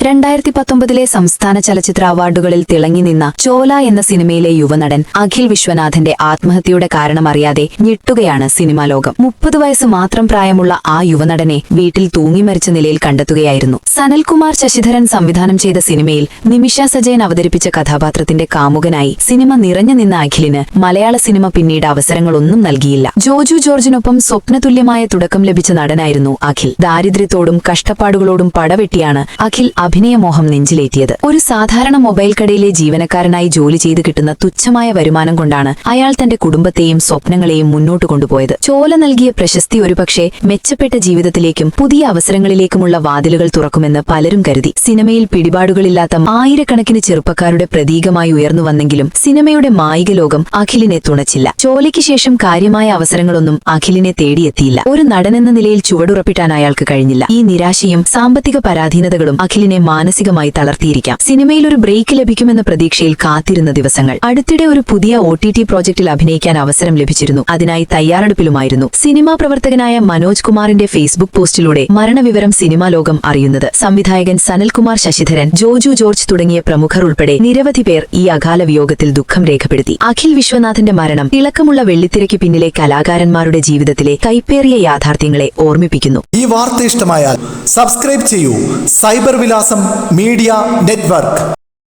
2019 സംസ്ഥാന ചലച്ചിത്ര അവാർഡുകളിൽ തിളങ്ങി നിന്ന ചോല എന്ന സിനിമയിലെ യുവനടൻ അഖിൽ വിശ്വനാഥന്റെ ആത്മഹത്യയുടെ കാരണമറിയാതെ ഞെട്ടുകയാണ് സിനിമാ ലോകം. 30 വയസ്സ് മാത്രം പ്രായമുള്ള ആ യുവനടനെ വീട്ടിൽ തൂങ്ങിമരിച്ച നിലയിൽ കണ്ടെത്തുകയായിരുന്നു. സനൽകുമാർ ശശിധരൻ സംവിധാനം ചെയ്ത സിനിമയിൽ നിമിഷ സജയൻ അവതരിപ്പിച്ച കഥാപാത്രത്തിന്റെ കാമുകനായി സിനിമ നിറഞ്ഞു നിന്ന അഖിലിന് മലയാള സിനിമ പിന്നീട് അവസരങ്ങളൊന്നും നൽകിയില്ല. ജോജു ജോർജിനൊപ്പം സ്വപ്നതുല്യമായ തുടക്കം ലഭിച്ച നടനായിരുന്നു അഖിൽ. ദാരിദ്ര്യത്തോടും കഷ്ടപ്പാടുകളോടും പടവെട്ടിയാണ് അഖിൽ അഭിനയമോഹം നെഞ്ചിലേറ്റിയത്. ഒരു സാധാരണ മൊബൈൽ കടയിലെ ജീവനക്കാരനായി ജോലി ചെയ്തു കിട്ടുന്ന തുച്ഛമായ വരുമാനം കൊണ്ടാണ് അയാൾ തന്റെ കുടുംബത്തെയും സ്വപ്നങ്ങളെയും മുന്നോട്ട് കൊണ്ടുപോയത്. ചോല നൽകിയ പ്രശസ്തി ഒരുപക്ഷെ മെച്ചപ്പെട്ട ജീവിതത്തിലേക്കും പുതിയ അവസരങ്ങളിലേക്കുമുള്ള വാതിലുകൾ തുറക്കുമെന്ന് പലരും കരുതി. സിനിമയിൽ പിടിപാടുകളില്ലാത്ത ആയിരക്കണക്കിന് ചെറുപ്പക്കാരുടെ പ്രതീകമായി ഉയർന്നു വന്നെങ്കിലും സിനിമയുടെ മായിക ലോകം അഖിലിനെ തുണച്ചില്ല. ചോലയ്ക്ക് ശേഷം കാര്യമായ അവസരങ്ങളൊന്നും അഖിലിനെ തേടിയെത്തിയില്ല. ഒരു നടനെന്ന നിലയിൽ ചുവടുറപ്പിട്ടാൻ അയാൾക്ക് കഴിഞ്ഞില്ല. ഈ നിരാശയും സാമ്പത്തിക പരാധീനതകളും അഖിലിനെ മാനസികമായി തളർത്തിയിരിക്കാം. സിനിമയിൽ ഒരു ബ്രേക്ക് ലഭിക്കുമെന്ന പ്രതീക്ഷയിൽ കാത്തിരുന്ന ദിവസങ്ങൾ. അടുത്തിടെ ഒരു പുതിയ OTT പ്രോജക്റ്റിൽ അഭിനയിക്കാൻ അവസരം ലഭിച്ചിരുന്നു. അതിനായി തയ്യാറെടുപ്പിലുമായിരുന്നു. സിനിമാ പ്രവർത്തകനായ മനോജ് കുമാറിന്റെ ഫേസ്ബുക്ക് പോസ്റ്റിലൂടെ മരണവിവരം സിനിമാ ലോകം അറിയുന്നത്. സംവിധായകൻ സനൽകുമാർ ശശിധരൻ, ജോജു ജോർജ് തുടങ്ങിയ പ്രമുഖർ ഉൾപ്പെടെ നിരവധി പേർ ഈ അകാല വിയോഗത്തിൽ ദുഃഖം രേഖപ്പെടുത്തി. അഖിൽ വിശ്വനാഥന്റെ മരണം തിളക്കമുള്ള വെള്ളിത്തിരയ്ക്ക് പിന്നിലെ കലാകാരന്മാരുടെ ജീവിതത്തിലെ കൈപ്പേറിയ യാഥാർത്ഥ്യങ്ങളെ ഓർമ്മിപ്പിക്കുന്നു. ഈ വാർത്ത ഇഷ്ടമായാൽ സബ്സ്ക്രൈബ് ചെയ്യൂ. സൈബർ വിലാസം മീഡിയ നെറ്റ്വർക്ക്.